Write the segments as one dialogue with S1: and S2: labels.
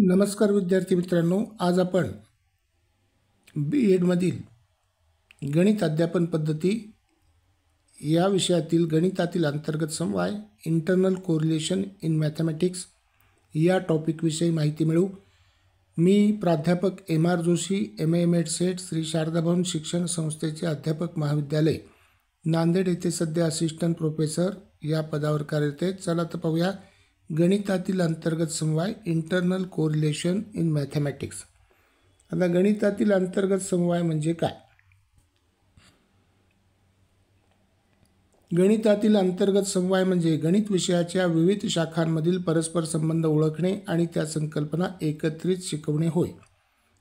S1: नमस्कार विद्यार्थी मित्रांनो, आज आपण B.एडमधील गणित अध्यापन पद्धती या विषयातील गणितातील अंतर्गत समवाय इंटरनल कोरिलेशन इन मॅथमॅटिक्स या टॉपिकविषयी माहिती मिळवू। मी प्राध्यापक M.R. Joshi M.A. SET Shri Sharda Bhavan शिक्षण संस्थेचे अध्यापक महाविद्यालय नांदेड येथे सध्या असिस्टंट प्रोफेसर या पदावर कार्यरत आहे। चला तर पाहूया गणितातील अंतर्गत समवाय इंटरनल कोरिलेशन इन मॅथमॅटिक्स। आता गणितातील अंतर्गत समवाय म्हणजे काय? गणितातील अंतर्गत समवाय म्हणजे गणित विषयाच्या विविध शाखांमधील परस्पर संबंध ओळखणे आणि त्या संकल्पना एकत्रित शिकवणे होय।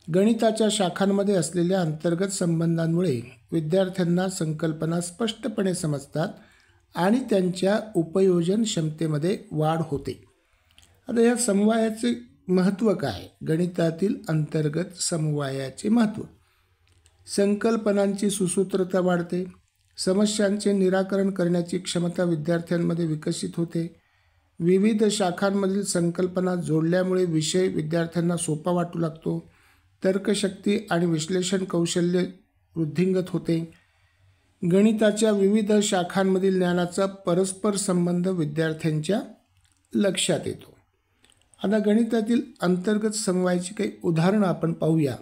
S1: गणिताच्या शाखांमध्ये असलेल्या अंतर्गत संबंधांमुळे विद्यार्थ्यांना संकल्पना स्पष्टपणे समजतात आणि त्यांच्या उपयोजन क्षमतेमध्ये वाढ होते। आता या समवायाचे महत्त्व काय? गणितातील अंतर्गत समवायाचे महत्त्व: संकल्पनांची सुसूत्रता वाढते, समस्यांचे निराकरण करण्याची क्षमता विद्यार्थ्यांमध्ये विकसित होते, विविध शाखांमधील संकल्पना जोडल्यामुळे विषय विद्यार्थ्यांना सोपा वाटू लागतो, तर्कशक्ती आणि विश्लेषण कौशल्य वृद्धिंगत होते, गणिताच्या विविध शाखांमधील ज्ञानाचा परस्पर संबंध विद्यार्थ्यांच्या लक्षात येतो। आता गणितातील अंतर्गत समवायाची काही उदाहरणं आपण पाहूया।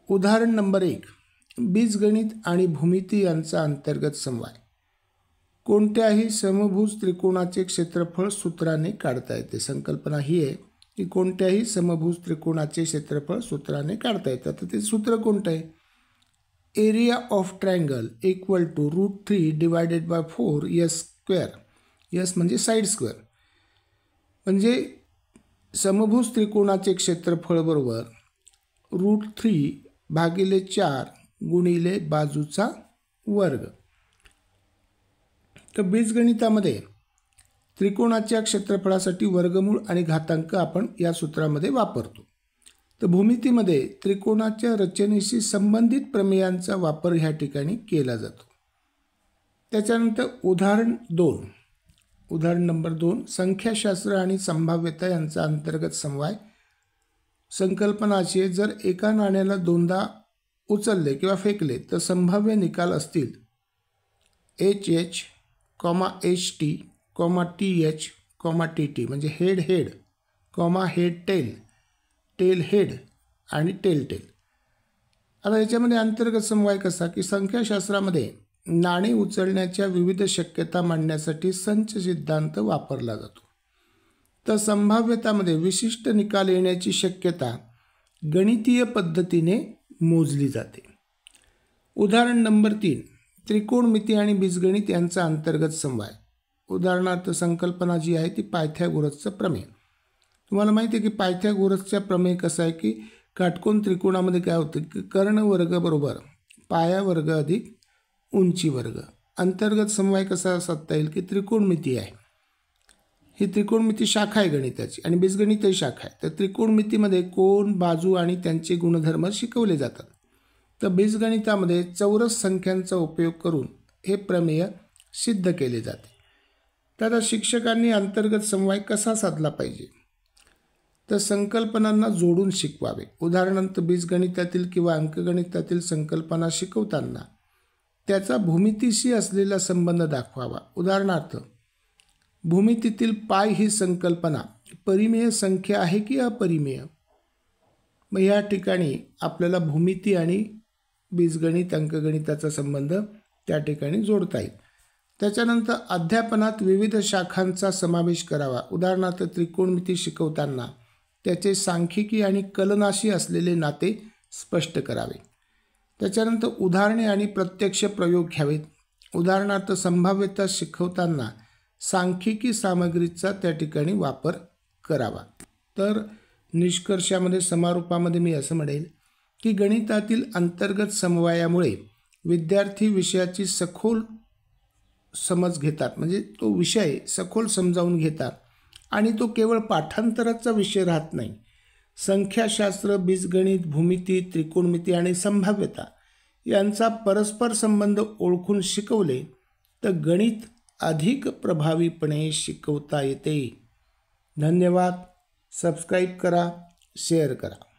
S1: उदाहरण नंबर 1, बीजगणित आणि भूमिती यांचा अंतर्गत समवाय। कोणत्याही समभुज त्रिकोणाचे क्षेत्रफळ सूत्राने काढता येते। संकल्पना ही आहे की कोणत्याही समभुज त्रिकोणाचे क्षेत्रफळ सूत्राने काढता येते। तर ते सूत्र कोणतं आहे? Area of triangle equal to √3 divided by 4 s square. Yes म्हणजे साईड स्क्वेअर, म्हणजे समभुज त्रिकोणाचे क्षेत्रफळ बरोबर √3 भागिले 4 गुणिले बाजूचा वर्ग। तर बीजगणितामध्ये त्रिकोणाच्या क्षेत्रफळासाठी वर्गमूळ आणि घातांक आपण या सूत्रामध्ये वापरतो। तर भूमितीमध्ये त्रिकोणाच्या रचनेशी संबंधित प्रमेयांचा वापर ह्या ठिकाणी केला जातो। त्याच्यानंतर उदाहरण नंबर 2, संख्याशास्त्र आणि संभाव्यता यांचा अंतर्गत समवाय। संकल्पना अशी आहे, जर एका नाण्याला दोनदा उचलले किंवा फेकले तर संभाव्य निकाल असतील HH, HT, TH, TT, म्हणजे head head, head tail, tail head आणि टेल टेल। आता याच्यामध्ये अंतर्गत समवाय कसा की संख्याशास्त्रामध्ये नाणे उचलण्याच्या विविध शक्यता मांडण्यासाठी संच सिद्धांत वापरला जातो। तर संभाव्यतामध्ये विशिष्ट निकाल येण्याची शक्यता गणितीय पद्धतीने मोजली जाते। उदाहरण नंबर 3, त्रिकोणमिती आणि बीजगणित यांचा अंतर्गत समवाय। उदाहरणार्थ संकल्पना जी आहे ती पायथागोरसचं प्रमेय। तुम्हाला माहिती आहे की पायथागोरसचा प्रमेय कसा आहे की काटकोन त्रिकोणामध्ये काय होतं की कर्ण वर्ग बरोबर पाया वर्ग अधिक उंची वर्ग। अंतर्गत समवाय कसा साधता येईल की त्रिकोणमिती आहे, ही त्रिकोणमिती शाखा आहे गणिताची आणि बीजगणितही शाखा आहे। तर त्रिकोणमितीमध्ये कोन, बाजू आणि त्यांचे गुणधर्म शिकवले जातात। तर बीजगणितामध्ये चौरस संख्यांचा उपयोग करून हे प्रमेय सिद्ध केले जाते। तर आता शिक्षकांनी अंतर्गत समवाय कसा साधला पाहिजे? तर संकल्पनांना जोडून शिकवावे। उदाहरणार्थ बीजगणितातील किंवा अंकगणितातील संकल्पना शिकवताना त्याचा भूमितीशी असलेला संबंध दाखवावा। उदाहरणार्थ भूमितीतील पाय ही संकल्पना परिमेय संख्या आहे की अपरिमेय? मग या ठिकाणी आपल्याला भूमिती आणि बीजगणित अंकगणिताचा संबंध त्या ठिकाणी जोडता येईल। त्याच्यानंतर अध्यापनात विविध शाखांचा समावेश करावा। उदाहरणार्थ त्रिकोणमिती शिकवताना त्याचे सांख्यिकी आणि कलनाशी असलेले नाते स्पष्ट करावे। त्याच्यानंतर उदाहरणे आणि प्रत्यक्ष प्रयोग घ्यावेत। उदाहरणार्थ संभाव्यता शिकवताना सांख्यिकी सामग्रीचा त्या ठिकाणी वापर करावा। तर निष्कर्षामध्ये समारोपामध्ये मी असं म्हणेल की गणितातील अंतर्गत समवायामुळे विद्यार्थी विषयाची सखोल समज घेतात, म्हणजे तो विषय सखोल समजावून घेतात आणि तो केवळ पाठांतराचा विषय राहत नाही। संख्याशास्त्र, बीजगणित, भूमिती, त्रिकोणमिती आणि संभाव्यता यांचा परस्पर संबंध ओळखून शिकवले तर गणित अधिक प्रभावीपणे शिकवता येते। धन्यवाद। सबस्क्राईब करा, शेअर करा.